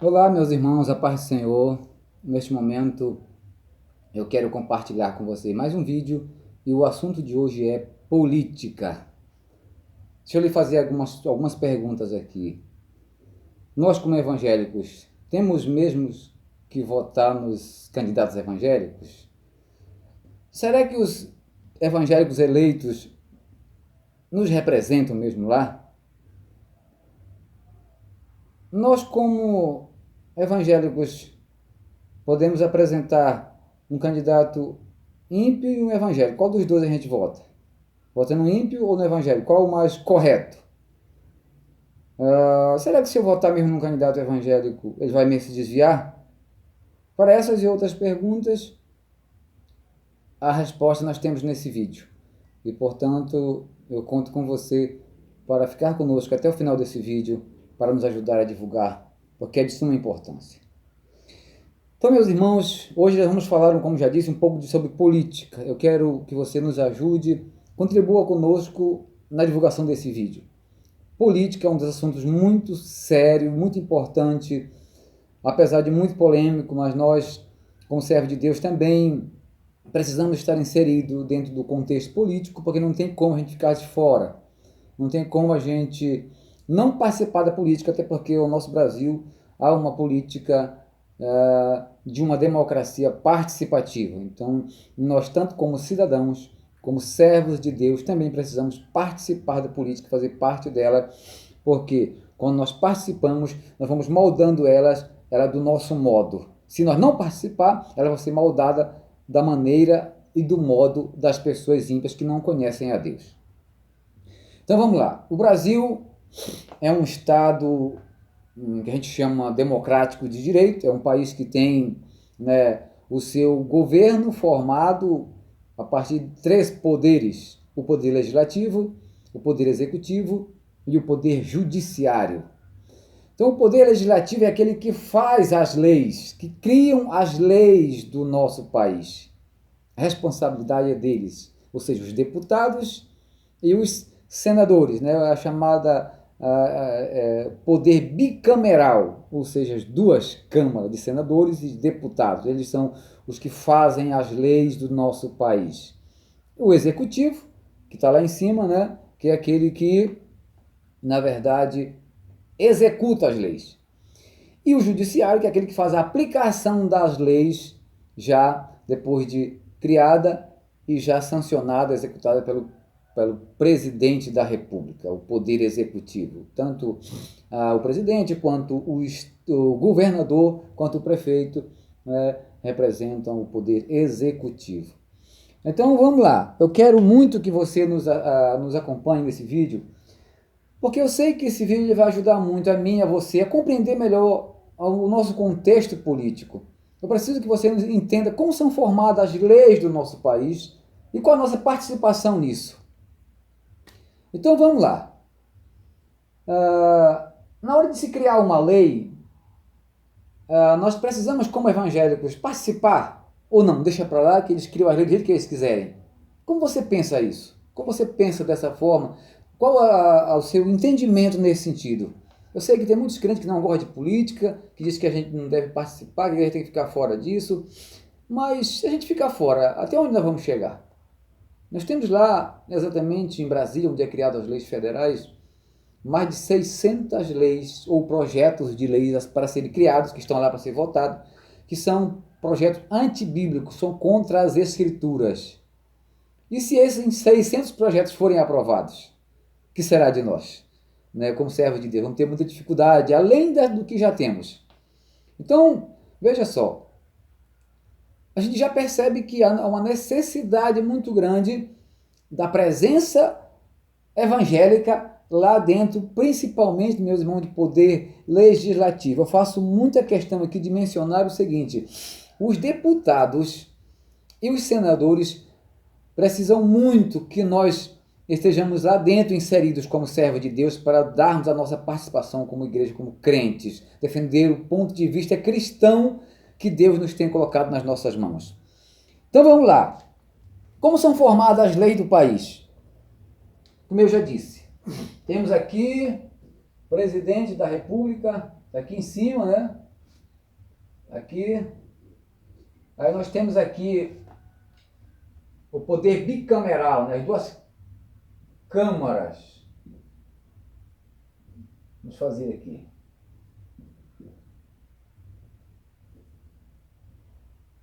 Olá, meus irmãos, a paz do Senhor. Neste momento, eu quero compartilhar com você mais um vídeo e o assunto de hoje é política. Deixa eu lhe fazer algumas perguntas aqui. Nós, como evangélicos, temos mesmo que votar nos candidatos evangélicos? Será que os evangélicos eleitos nos representam mesmo lá? Nós, como evangélicos, podemos apresentar um candidato ímpio e um evangélico. Qual dos dois a gente vota? Vota no ímpio ou no evangélico? Qual o mais correto? Será que se eu votar mesmo num candidato evangélico, ele vai me se desviar? Para essas e outras perguntas, a resposta nós temos nesse vídeo. E, portanto, eu conto com você para ficar conosco até o final desse vídeo, para nos ajudar a divulgar, porque é de suma importância. Então, meus irmãos, hoje nós vamos falar, como já disse, um pouco sobre política. Eu quero que você nos ajude, contribua conosco na divulgação desse vídeo. Política é um dos assuntos muito sério, muito importante, apesar de muito polêmico, mas nós, como servos de Deus, também precisamos estar inseridos dentro do contexto político, porque não tem como a gente ficar de fora. Não tem como a gente não participar da política, até porque o nosso Brasil há uma política de uma democracia participativa. Então, nós, tanto como cidadãos, como servos de Deus, também precisamos participar da política, fazer parte dela, porque quando nós participamos, nós vamos moldando ela do nosso modo. Se nós não participar, ela vai ser moldada da maneira e do modo das pessoas ímpias que não conhecem a Deus. Então vamos lá. O Brasil é um estado que a gente chama democrático de direito, é um país que tem, né, o seu governo formado a partir de três poderes: o poder legislativo, o poder executivo e o poder judiciário. Então, o poder legislativo é aquele que faz as leis, que criam as leis do nosso país. A responsabilidade é deles, ou seja, os deputados e os senadores, né? A chamada poder bicameral, ou seja, as duas câmaras de senadores e deputados. Eles são os que fazem as leis do nosso país. O executivo, que está lá em cima, né? Que é aquele que, na verdade, executa as leis. E o judiciário, que é aquele que faz a aplicação das leis já depois de criada e já sancionada, executada pelo presidente da República, o poder executivo. Tanto o presidente, quanto o governador, quanto o prefeito representam o poder executivo. Então vamos lá, eu quero muito que você nos acompanhe nesse vídeo, porque eu sei que esse vídeo vai ajudar muito a mim e a você a compreender melhor o nosso contexto político. Eu preciso que você entenda como são formadas as leis do nosso país e qual a nossa participação nisso. Então vamos lá. Na hora de se criar uma lei, nós precisamos, como evangélicos, participar ou não? Deixa para lá que eles criam as leis do jeito que eles quiserem. Como você pensa isso? Como você pensa dessa forma? Qual o seu entendimento nesse sentido? Eu sei que tem muitos crentes que não gostam de política, que dizem que a gente não deve participar, que a gente tem que ficar fora disso. Mas se a gente ficar fora, até onde nós vamos chegar? Nós temos lá, exatamente em Brasília, onde é criadas as leis federais, mais de 600 leis ou projetos de leis para serem criados, que estão lá para ser votados, que são projetos antibíblicos, são contra as escrituras. E se esses 600 projetos forem aprovados, o que será de nós? Né, como servos de Deus, vamos ter muita dificuldade, além do que já temos. Então, veja só, a gente já percebe que há uma necessidade muito grande da presença evangélica lá dentro, principalmente, meus irmãos, de poder legislativo. Eu faço muita questão aqui de mencionar o seguinte: os deputados e os senadores precisam muito que nós estejamos lá dentro inseridos como servos de Deus para darmos a nossa participação como igreja, como crentes, defender o ponto de vista cristão que Deus nos tem colocado nas nossas mãos. Então vamos lá. Como são formadas as leis do país? Como eu já disse, temos aqui o presidente da República, aqui em cima, né? aqui. Aí nós temos aqui o poder bicameral, né? As duas câmaras. Vamos fazer aqui.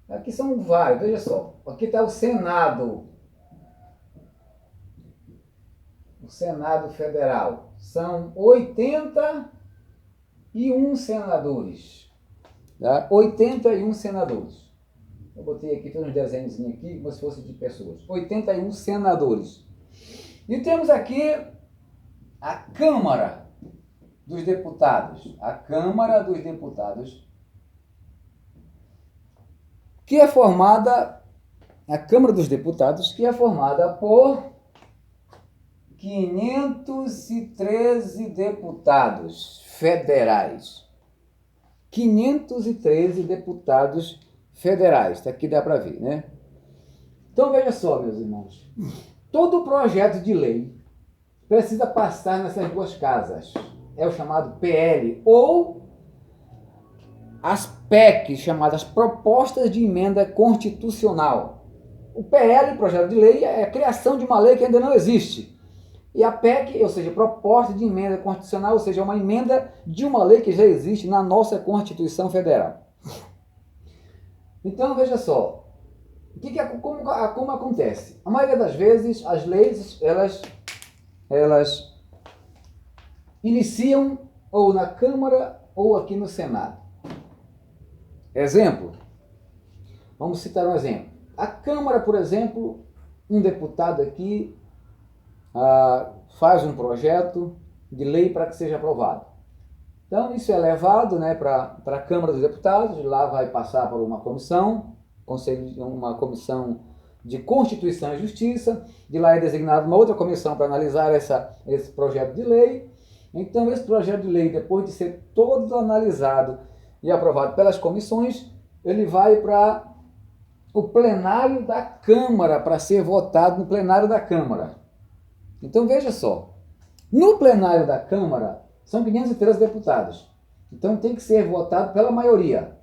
Aqui são vários, veja só. Aqui está o Senado. O Senado Federal. São 81 senadores. Tá? 81 senadores. Eu botei aqui, fiz uns desenhos aqui, como se fosse de pessoas. 81 senadores. E temos aqui a Câmara dos Deputados. A Câmara dos Deputados, que é formada, a Câmara dos Deputados, que é formada por 513 deputados federais. 513 deputados federais. Aqui dá para ver, né? Então veja só, meus irmãos. Todo projeto de lei precisa passar nessas duas casas. É o chamado PL, ou as PEC, chamadas Propostas de Emenda Constitucional. O PL, projeto de lei, é a criação de uma lei que ainda não existe. E a PEC, ou seja, Proposta de Emenda Constitucional, ou seja, uma emenda de uma lei que já existe na nossa Constituição Federal. Então, veja só, como acontece? A maioria das vezes, as leis, elas iniciam ou na Câmara ou aqui no Senado. Exemplo, vamos citar um exemplo. A Câmara, por exemplo, um deputado aqui faz um projeto de lei para que seja aprovado. Então, isso é levado, né, para a Câmara dos Deputados, lá vai passar por uma comissão de Constituição e Justiça, de lá é designada uma outra comissão para analisar esse projeto de lei. Então, esse projeto de lei, depois de ser todo analisado e aprovado pelas comissões, ele vai para o plenário da Câmara, para ser votado no plenário da Câmara. Então, veja só, no plenário da Câmara são 513 deputados. Então, tem que ser votado pela maioria.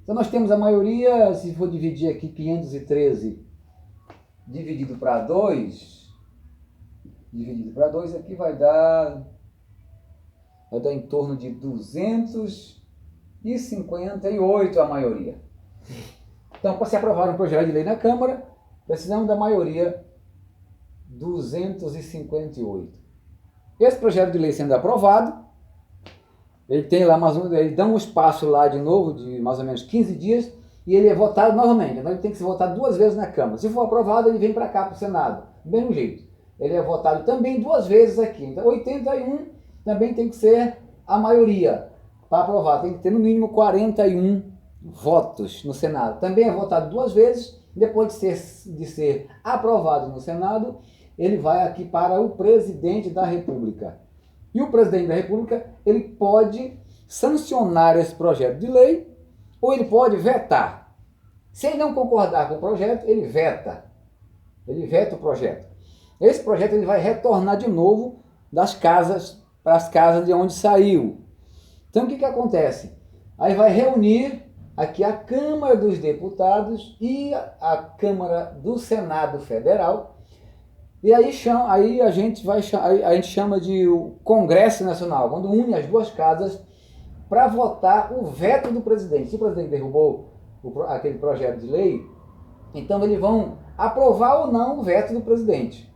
Então, nós temos a maioria, se for dividir aqui 513 dividido para 2, aqui vai dar em torno de 258 a maioria. Então, para se aprovar um projeto de lei na Câmara, precisamos da maioria 258. Esse projeto de lei sendo aprovado, ele tem lá ele dá um espaço lá de novo, de mais ou menos 15 dias, e ele é votado novamente. Então ele tem que ser votado 2 vezes na Câmara. Se for aprovado, ele vem para cá, para o Senado. Do mesmo jeito. Ele é votado também 2 vezes aqui. Então 81 também tem que ser a maioria para aprovar. Tem que ter no mínimo 41 votos no Senado. Também é votado 2 vezes. Depois de ser aprovado no Senado, ele vai aqui para o presidente da República. E o presidente da República, ele pode sancionar esse projeto de lei ou ele pode vetar. Se ele não concordar com o projeto, ele veta. Ele veta o projeto. Esse projeto ele vai retornar de novo das casas para as casas de onde saiu. Então o que acontece? Aí vai reunir aqui a Câmara dos Deputados e a Câmara do Senado Federal. E aí a gente chama de o Congresso Nacional, quando une as duas casas para votar o veto do presidente. Se o presidente derrubou aquele projeto de lei, então eles vão aprovar ou não o veto do presidente.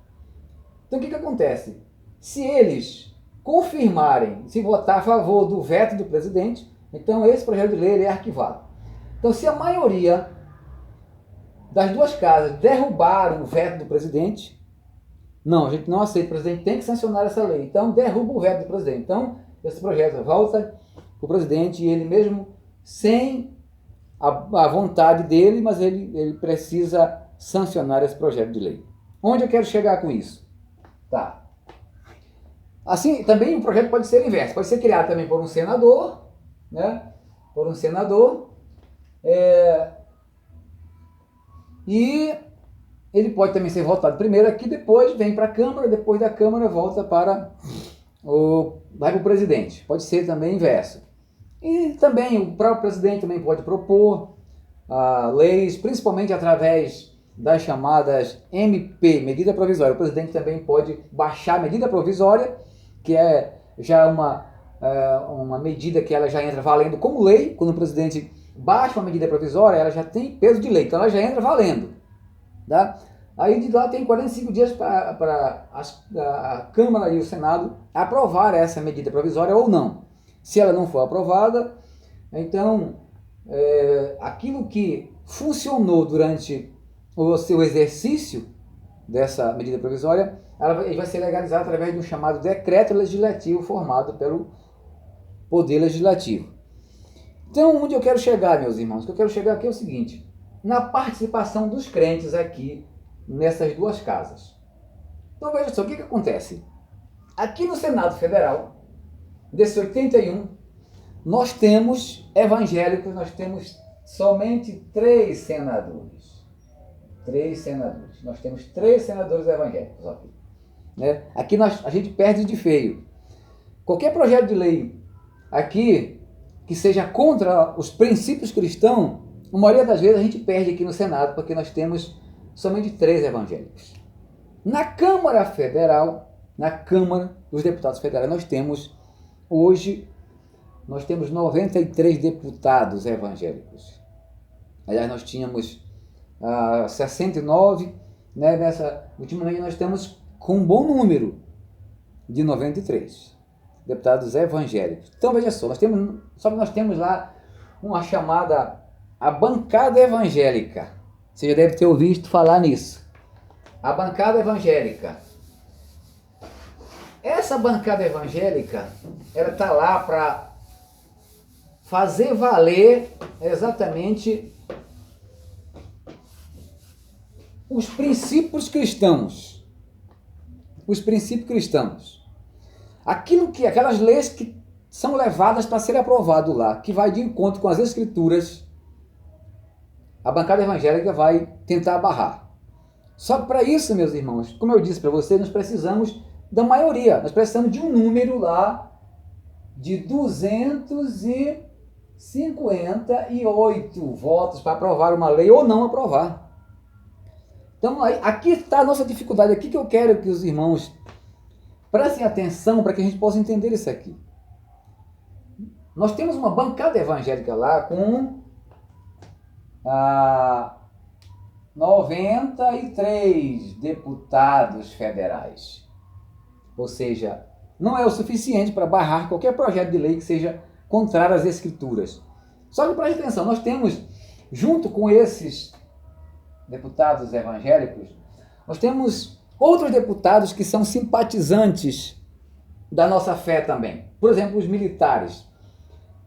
Então o que acontece? Se eles confirmarem, se votar a favor do veto do presidente, então esse projeto de lei ele é arquivado. Então se a maioria das duas casas derrubaram o veto do presidente, não, a gente não aceita, o presidente tem que sancionar essa lei. Então, derruba o veto do presidente. Então, esse projeto volta para o presidente e ele mesmo, sem a vontade dele, mas ele precisa sancionar esse projeto de lei. Onde eu quero chegar com isso? Tá. Assim, também o projeto pode ser inverso. Pode ser criado também por um senador, né? Por um senador. E ele pode também ser votado primeiro aqui, depois vem para a Câmara, depois da Câmara volta vai para o presidente. Pode ser também inverso. E também o próprio presidente também pode propor leis, principalmente através das chamadas MP, medida provisória. O presidente também pode baixar a medida provisória, que é já uma medida que ela já entra valendo como lei. Quando o presidente baixa uma medida provisória, ela já tem peso de lei, então ela já entra valendo. Tá? Aí de lá tem 45 dias para a Câmara e o Senado aprovar essa medida provisória ou não. Se ela não for aprovada, então aquilo que funcionou durante o seu exercício dessa medida provisória, ela vai ser legalizada através de um chamado decreto legislativo formado pelo Poder Legislativo. Então, onde eu quero chegar, meus irmãos? O que eu quero chegar aqui é o seguinte: na participação dos crentes aqui nessas duas casas. Então, veja só, o que acontece? Aqui no Senado Federal, desse 81, nós temos evangélicos, nós temos somente 3 senadores. 3 senadores. Nós temos 3 senadores evangélicos aqui. Né? Aqui a gente perde de feio. Qualquer projeto de lei aqui que seja contra os princípios cristãos, a maioria das vezes a gente perde aqui no Senado, porque nós temos somente 3 evangélicos. Na Câmara Federal, na Câmara dos Deputados Federais, nós temos 93 deputados evangélicos. Aliás, nós tínhamos 69, né? Ultimamente nós estamos com um bom número de 93 deputados evangélicos. Então veja só, nós temos lá uma chamada a bancada evangélica. Você já deve ter ouvido falar nisso. A bancada evangélica. Essa bancada evangélica, ela está lá para fazer valer exatamente os princípios cristãos. Os princípios cristãos. Aquelas leis que são levadas para ser aprovado lá, que vai de encontro com as escrituras, a bancada evangélica vai tentar barrar. Só que para isso, meus irmãos, como eu disse para vocês, nós precisamos da maioria. Nós precisamos de um número lá de 258 votos para aprovar uma lei ou não aprovar. Então, aqui está a nossa dificuldade. Aqui que eu quero que os irmãos prestem atenção para que a gente possa entender isso aqui. Nós temos uma bancada evangélica lá com 93 deputados federais. Ou seja, não é o suficiente para barrar qualquer projeto de lei que seja contrário às escrituras. Só que preste atenção, nós temos, junto com esses deputados evangélicos, nós temos outros deputados que são simpatizantes da nossa fé também. Por exemplo, os militares.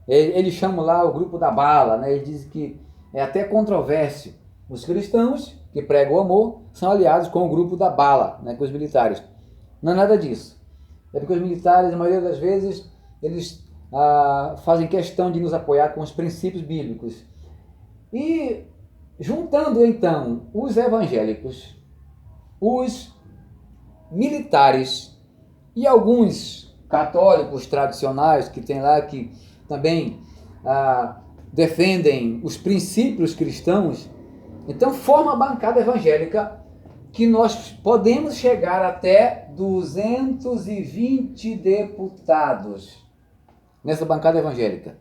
Eles chamam lá o grupo da bala, né? Eles dizem que é até controvérsio. Os cristãos, que pregam o amor, são aliados com o grupo da bala, né? Com os militares. Não é nada disso. É porque os militares, a maioria das vezes, eles fazem questão de nos apoiar com os princípios bíblicos. E juntando então os evangélicos, os militares e alguns católicos tradicionais que tem lá, que também defendem os princípios cristãos, então forma a bancada evangélica, que nós podemos chegar até 220 deputados nessa bancada evangélica.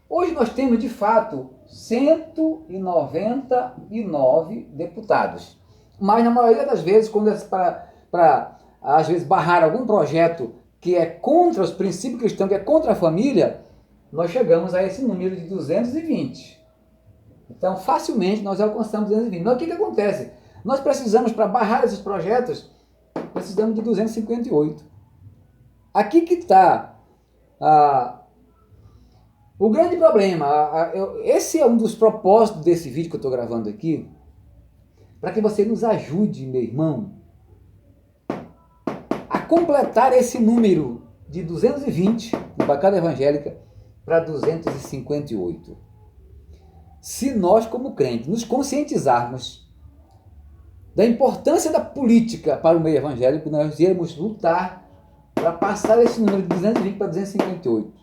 Hoje nós temos, de fato, 199 deputados. Mas, na maioria das vezes, quando é para às vezes, barrar algum projeto que é contra os princípios cristãos, que é contra a família, nós chegamos a esse número de 220. Então, facilmente, nós alcançamos 220. Mas o que acontece? Nós precisamos, para barrar esses projetos, precisamos de 258. Aqui que está o grande problema. Esse é um dos propósitos desse vídeo que eu estou gravando aqui, para que você nos ajude, meu irmão, a completar esse número de 220 na bancada evangélica para 258. Se nós, como crentes, nos conscientizarmos da importância da política para o meio evangélico, nós iremos lutar para passar esse número de 220 para 258.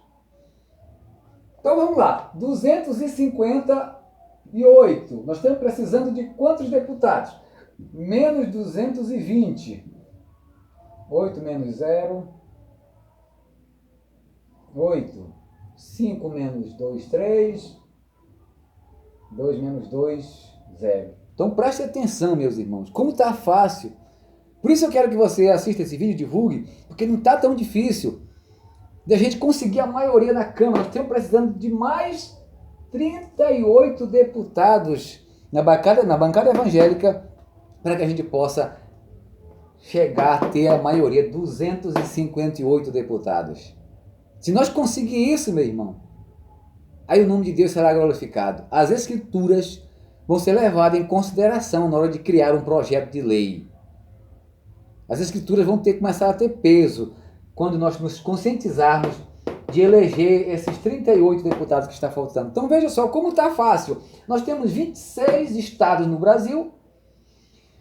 Então vamos lá, 258. Nós estamos precisando de quantos deputados? Menos 220. 8 menos 0. 8. 5 menos 2, 3. 2 menos 2, 0. Então preste atenção, meus irmãos, como está fácil. Por isso eu quero que você assista esse vídeo, divulgue, porque não está tão difícil de a gente conseguir a maioria na Câmara. Nós estamos precisando de mais 38 deputados na bancada evangélica para que a gente possa chegar a ter a maioria, 258 deputados. Se nós conseguir isso, meu irmão, aí o nome de Deus será glorificado. As Escrituras vão ser levadas em consideração na hora de criar um projeto de lei. As Escrituras vão ter que começar a ter peso quando nós nos conscientizarmos de eleger esses 38 deputados que está faltando. Então veja só como está fácil. Nós temos 26 estados no Brasil,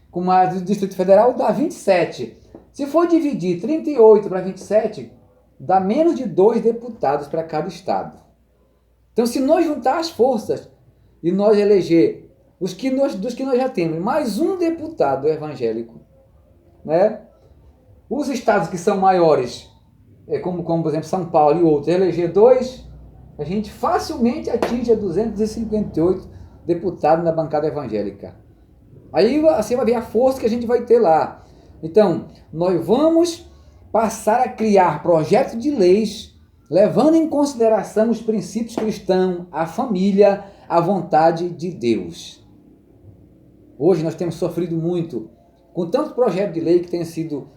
com mais do Distrito Federal dá 27. Se for dividir 38 para 27, dá menos de 2 deputados para cada estado. Então se nós juntar as forças e nós eleger dos que nós já temos, mais um deputado evangélico, né? Os estados que são maiores, como por exemplo São Paulo e outros, eleger 2, a gente facilmente atinge 258 deputados na bancada evangélica. Aí você vai ver a força que a gente vai ter lá. Então, nós vamos passar a criar projetos de leis, levando em consideração os princípios cristãos, a família, a vontade de Deus. Hoje nós temos sofrido muito com tanto projeto de lei que tem sido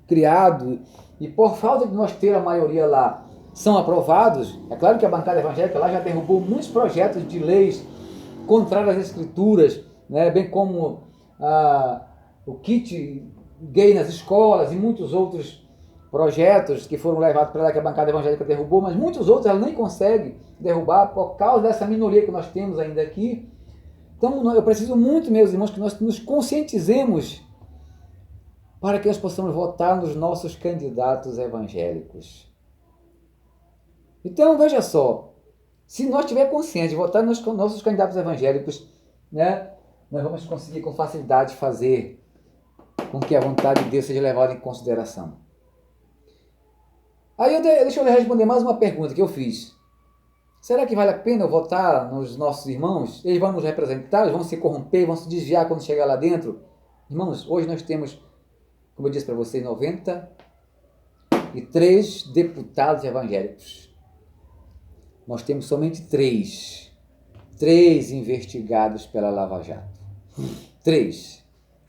criado, e por falta de nós ter a maioria lá, são aprovados. É claro que a bancada evangélica lá já derrubou muitos projetos de leis contrários às Escrituras, né? Bem como o kit gay nas escolas e muitos outros projetos que foram levados para lá que a bancada evangélica derrubou, mas muitos outros ela nem consegue derrubar por causa dessa minoria que nós temos ainda aqui. Então eu preciso muito, meus irmãos, que nós nos conscientizemos para que nós possamos votar nos nossos candidatos evangélicos. Então, veja só, se nós tivermos consciência de votar nos nossos candidatos evangélicos, né, nós vamos conseguir com facilidade fazer com que a vontade de Deus seja levada em consideração. Aí deixa eu responder mais uma pergunta que eu fiz. Será que vale a pena eu votar nos nossos irmãos? Eles vão nos representar, eles vão se corromper, vão se desviar quando chegar lá dentro? Irmãos, hoje nós temos, como eu disse para vocês, 93 deputados evangélicos. Nós temos somente 3 investigados pela Lava Jato. 3.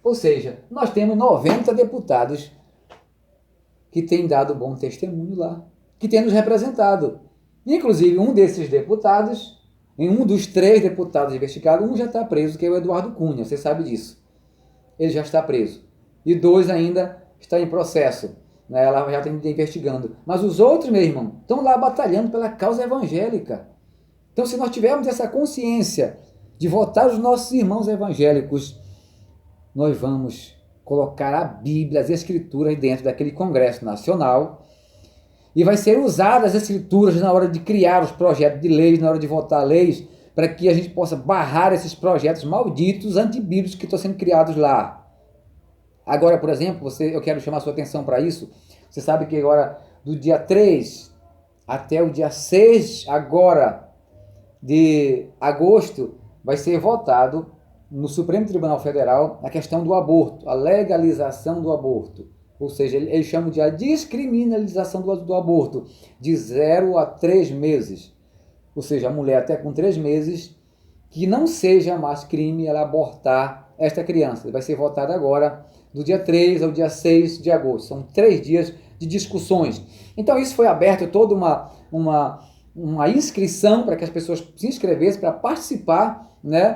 Ou seja, nós temos 90 deputados que têm dado bom testemunho lá, que têm nos representado. Inclusive, um desses deputados, em um dos 3 deputados investigados, um já está preso, que é o Eduardo Cunha, você sabe disso. Ele já está preso. E 2 ainda estão em processo, né? Ela já está investigando. Mas os outros, meu irmão, estão lá batalhando pela causa evangélica. Então, se nós tivermos essa consciência de votar os nossos irmãos evangélicos, nós vamos colocar a Bíblia, as Escrituras dentro daquele Congresso Nacional, e vai ser usadas as Escrituras na hora de criar os projetos de leis, na hora de votar leis, para que a gente possa barrar esses projetos malditos, antibíblicos que estão sendo criados lá. Agora, por exemplo, eu quero chamar a sua atenção para isso. Você sabe que agora, do dia 3 até o dia 6 agora de agosto, vai ser votado no Supremo Tribunal Federal a questão do aborto, a legalização do aborto. Ou seja, eles chamam de a descriminalização do aborto, de 0 a 3 meses. Ou seja, a mulher até com 3 meses, que não seja mais crime ela abortar esta criança. Vai ser votado agora, do dia 3 ao dia 6 de agosto. São 3 dias de discussões. Então isso foi aberto toda uma inscrição para que as pessoas se inscrevessem para participar, né,